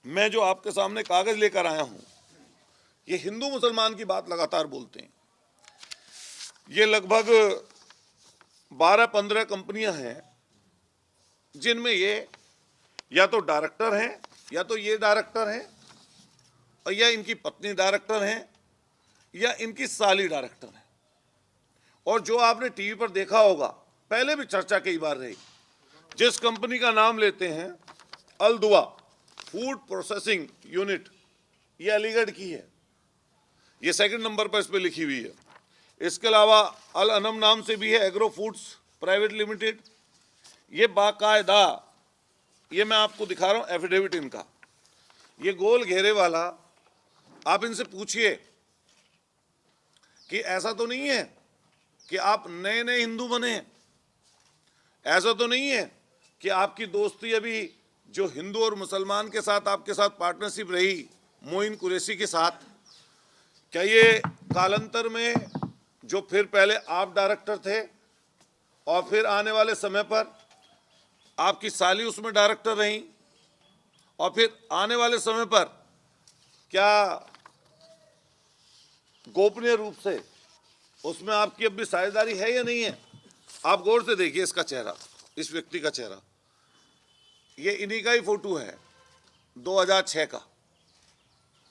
मैं जो आपके सामने कागज लेकर आया हूं, ये हिंदू मुसलमान की बात लगातार बोलते हैं। ये लगभग 12-15 कंपनियां हैं जिनमें ये या तो डायरेक्टर हैं, या तो ये डायरेक्टर हैं, और या इनकी पत्नी डायरेक्टर हैं, या इनकी साली डायरेक्टर है। और जो आपने टीवी पर देखा होगा, पहले भी चर्चा कई बार रही, जिस कंपनी का नाम लेते हैं अल दुआ फूड प्रोसेसिंग यूनिट, ये अलीगढ़ की है, ये सेकंड नंबर पर इस पर लिखी हुई है। इसके अलावा अल अनम नाम से भी है एग्रो फूड्स प्राइवेट लिमिटेड। ये बाकायदा, ये मैं आपको दिखा रहा हूं एफिडेविट इनका, ये गोल घेरे वाला। आप इनसे पूछिए कि ऐसा तो नहीं है कि आप नए नए हिंदू बने हैं, ऐसा तो नहीं है कि आपकी दोस्ती अभी जो हिंदू और मुसलमान के साथ आपके साथ पार्टनरशिप रही मोइन कुरैशी के साथ, क्या ये कालांतर में जो फिर पहले आप डायरेक्टर थे और फिर आने वाले समय पर आपकी साली उसमें डायरेक्टर रही, और फिर आने वाले समय पर क्या गोपनीय रूप से उसमें आपकी अब भी साझेदारी है या नहीं है? आप गौर से देखिए इसका चेहरा, इस व्यक्ति का चेहरा, ये इन्हीं का ही फोटो है 2006 का,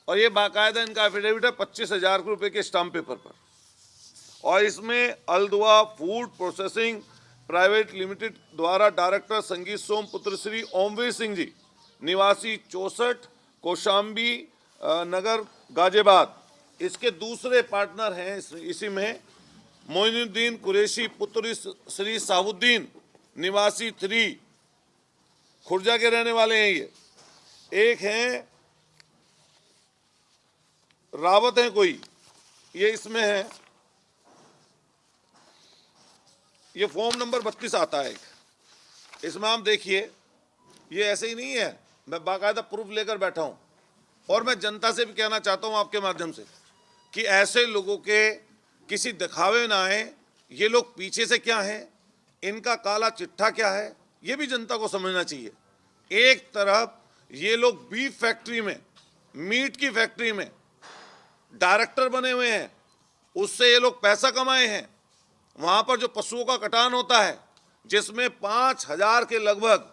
और ये बाकायदा इनका एफिडेविट है 25,000 रुपए के स्टाम्प पेपर पर। और इसमें अल दुआ फूड प्रोसेसिंग प्राइवेट लिमिटेड द्वारा डायरेक्टर संगीत सोम पुत्र श्री ओमवीर सिंह जी, निवासी 64 कौशाम्बी नगर गाजियाबाद। इसके दूसरे पार्टनर हैं इसी में मोइनुद्दीन कुरैशी पुत्र श्री साहुद्दीन, निवासी 3 खुर्जा के रहने वाले हैं। ये एक हैं रावत हैं कोई, ये इसमें है, ये फॉर्म नंबर 32 आता है एक, इसमें आप देखिए, ये ऐसे ही नहीं है, मैं बाकायदा प्रूफ लेकर बैठा हूं। और मैं जनता से भी कहना चाहता हूं आपके माध्यम से कि ऐसे लोगों के किसी दिखावे ना आए। ये लोग पीछे से क्या हैं, इनका काला चिट्ठा क्या है, ये भी जनता को समझना चाहिए। एक तरफ ये लोग बीफ फैक्ट्री में, मीट की फैक्ट्री में डायरेक्टर बने हुए हैं, उससे ये लोग पैसा कमाए हैं। वहां पर जो पशुओं का कटान होता है, जिसमें 5,000 के लगभग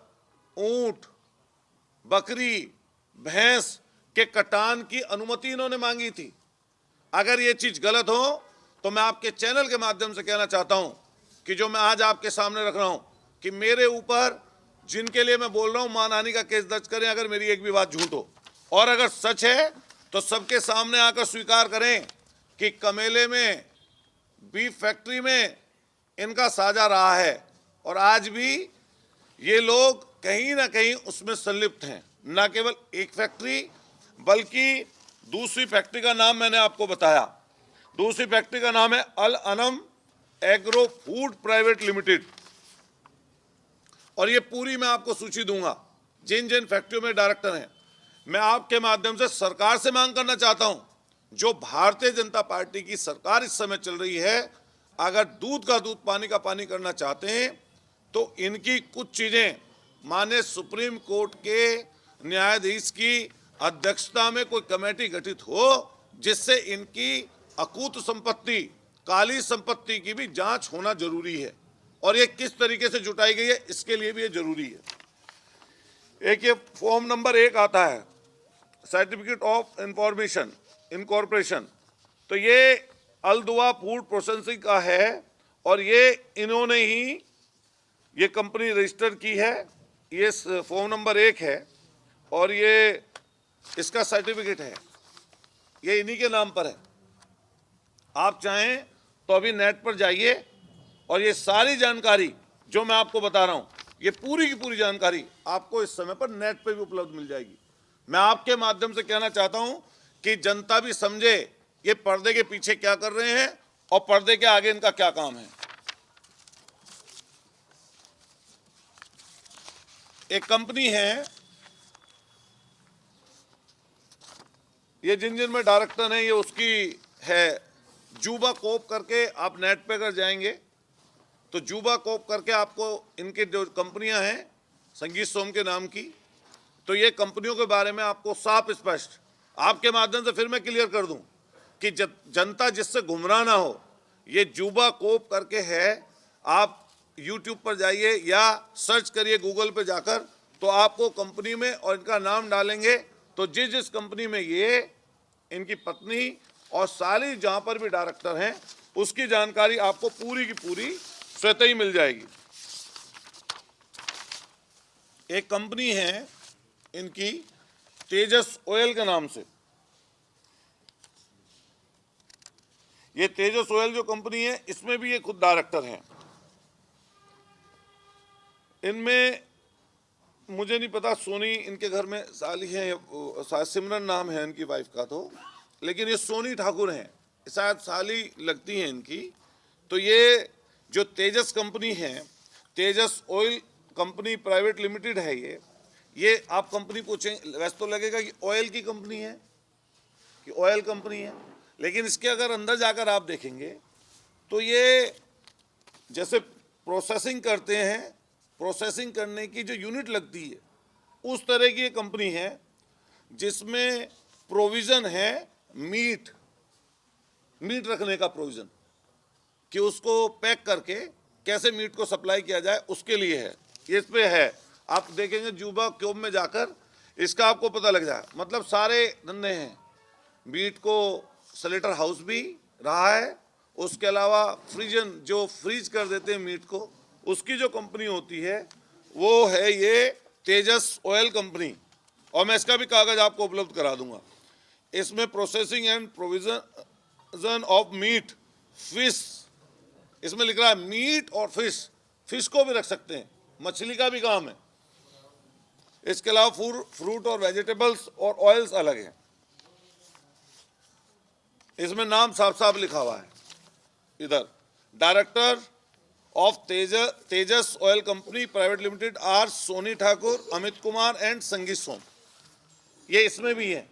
ऊंट, बकरी, भैंस के कटान की अनुमति इन्होंने मांगी थी। अगर ये चीज गलत हो तो मैं आपके चैनल के माध्यम से कहना चाहता हूं कि जो मैं आज आपके सामने रख रहा हूं कि मेरे ऊपर जिनके लिए मैं बोल रहा हूं मानहानि का केस दर्ज करें अगर मेरी एक भी बात झूठ हो, और अगर सच है तो सबके सामने आकर स्वीकार करें कि कमेले में बीफ फैक्ट्री में इनका साझा रहा है, और आज भी ये लोग कहीं ना कहीं उसमें संलिप्त हैं। न केवल एक फैक्ट्री बल्कि दूसरी फैक्ट्री का नाम मैंने आपको बताया, दूसरी फैक्ट्री का नाम है Al Anam agro food private limited. और ये पूरी मैं आपको सूची दूंगा जिन जिन फैक्ट्रियों में डायरेक्टर हैं। मैं आपके माध्यम से सरकार से मांग करना चाहता हूं, जो भारतीय जनता पार्टी की सरकार इस समय चल रही है, अगर दूध का दूध पानी का पानी करना चाहते हैं तो इनकी कुछ चीजें माननीय सुप्रीम कोर्ट के न्यायाधीश की अध्यक्षता में कोई कमेटी गठित हो, जिससे इनकी अकूत संपत्ति, काली संपत्ति की भी जांच होना जरूरी है, और ये किस तरीके से जुटाई गई है इसके लिए भी ये जरूरी है। एक ये फॉर्म नंबर 1 आता है, सर्टिफिकेट ऑफ इंफॉर्मेशन इनकॉर्पोरेशन, तो ये अल दुआ फूड प्रोसेसिंग का है, और ये इन्होंने ही ये कंपनी रजिस्टर की है। ये फॉर्म नंबर 1 है, और ये इसका सर्टिफिकेट है, ये इन्हीं के नाम पर है। आप चाहें तो अभी नेट पर जाइए और ये सारी जानकारी जो मैं आपको बता रहा हूं, ये पूरी की पूरी जानकारी आपको इस समय पर नेट पर भी उपलब्ध मिल जाएगी। मैं आपके माध्यम से कहना चाहता हूं कि जनता भी समझे ये पर्दे के पीछे क्या कर रहे हैं और पर्दे के आगे इनका क्या काम है। एक कंपनी है, ये जिन जिन में डायरेक्टर हैं, ये उसकी है जूबा कोप करके। आप नेट पे अगर जाएंगे तो जूबा कोप करके आपको इनके जो कंपनियां हैं संगीत सोम के नाम की, तो ये कंपनियों के बारे में आपको साफ स्पष्ट आपके माध्यम से फिर मैं क्लियर कर दूं कि जनता जिससे गुमराह ना हो, ये जुबा कोप करके है। आप YouTube पर जाइए या सर्च करिए गूगल पे जाकर, तो आपको कंपनी में और इनका नाम डालेंगे तो जिस जिस कंपनी में ये इनकी पत्नी और साली जहां पर भी डायरेक्टर हैं उसकी जानकारी आपको पूरी की पूरी स्वतः ही मिल जाएगी। एक कंपनी है इनकी तेजस ऑयल के नाम से। ये तेजस ऑयल जो कंपनी है इसमें भी ये खुद डायरेक्टर हैं। इनमें मुझे नहीं पता सोनी इनके घर में साली है, शायद सिमरन नाम है इनकी वाइफ का, तो लेकिन ये सोनी ठाकुर हैं, शायद साली लगती हैं इनकी। तो ये जो तेजस कंपनी है, तेजस ऑयल कंपनी प्राइवेट लिमिटेड है ये आप कंपनी पूछें वैसे तो लगेगा कि ऑयल की कंपनी है कि ऑयल कंपनी है, लेकिन इसके अगर अंदर जाकर आप देखेंगे तो ये जैसे प्रोसेसिंग करते हैं, प्रोसेसिंग करने की जो यूनिट लगती है उस तरह की ये कंपनी है जिसमें प्रोविज़न है मीट रखने का प्रोविज़न, कि उसको पैक करके कैसे मीट को सप्लाई किया जाए उसके लिए है। ये इस पे है, आप देखेंगे जुबा क्यूब में जाकर इसका आपको पता लग जाए। मतलब सारे धंधे हैं, मीट को स्लेटर हाउस भी रहा है, उसके अलावा फ्रीजन जो फ्रीज कर देते हैं मीट को, उसकी जो कंपनी होती है वो है ये तेजस ऑयल कंपनी। और मैं इसका भी कागज़ आपको उपलब्ध करा दूंगा। इसमें processing and provision of meat fish, इसमें लिख रहा है मीट और फिश को भी रख सकते हैं, मछली का भी काम है। इसके अलावा फ्रूट और वेजिटेबल्स और ऑयल्स अलग हैं। इसमें नाम साफ साफ लिखा हुआ है इधर, director of Tejas oil company private limited R Soni Thakur, Amit Kumar and Sangeet Som. ये इसमें भी है।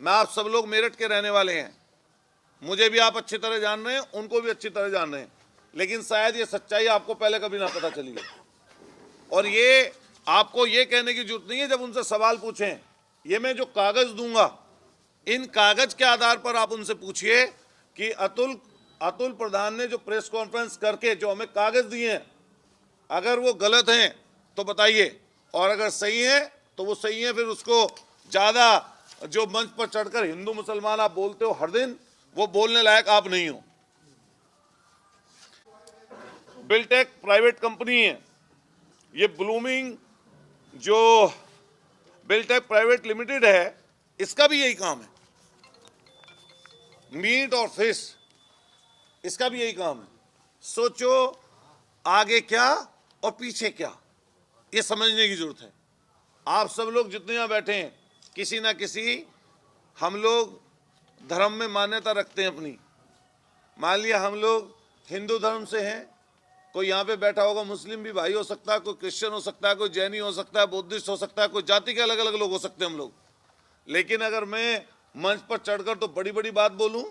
मैं आप सब लोग मेरठ के रहने वाले हैं, मुझे भी आप अच्छी तरह जान रहे हैं, उनको भी अच्छी तरह जान रहे हैं, लेकिन शायद ये सच्चाई आपको पहले कभी ना पता चली है। और ये आपको ये कहने की जरूरत नहीं है जब उनसे सवाल पूछें, ये मैं जो कागज दूंगा इन कागज के आधार पर आप उनसे पूछिए कि अतुल प्रधान ने जो प्रेस कॉन्फ्रेंस करके जो हमें कागज दिए हैं, अगर वो गलत हैं तो बताइए, और अगर सही है तो वो सही है। फिर उसको ज़्यादा जो मंच पर चढ़कर हिंदू मुसलमान आप बोलते हो हर दिन, वो बोलने लायक आप नहीं हो। बिल्टेक प्राइवेट कंपनी है ये, ब्लूमिंग जो बिल्टेक प्राइवेट लिमिटेड है इसका भी यही काम है, मीट और फिश, इसका भी यही काम है। सोचो आगे क्या और पीछे क्या, ये समझने की जरूरत है। आप सब लोग जितने यहाँ बैठे हैं किसी ना किसी हम लोग धर्म में मान्यता रखते हैं अपनी। मान लिया हम लोग हिंदू धर्म से हैं, कोई यहाँ पे बैठा होगा मुस्लिम भी भाई हो सकता है, कोई क्रिश्चियन हो सकता है, कोई जैनी हो सकता है, बुद्धिस्ट हो सकता है, कोई जाति के अलग अलग लोग हो सकते हैं हम लोग। लेकिन अगर मैं मंच पर चढ़कर तो बड़ी बड़ी बात बोलूं,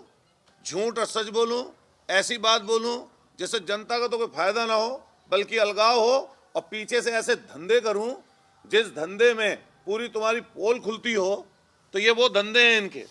झूठ और सच बोलूं, ऐसी बात बोलूं जिससे जनता का तो कोई फायदा ना हो बल्कि अलगाव हो, और पीछे से ऐसे धंधे करूं जिस धंधे में पूरी तुम्हारी पोल खुलती हो, तो ये वो धंधे हैं इनके।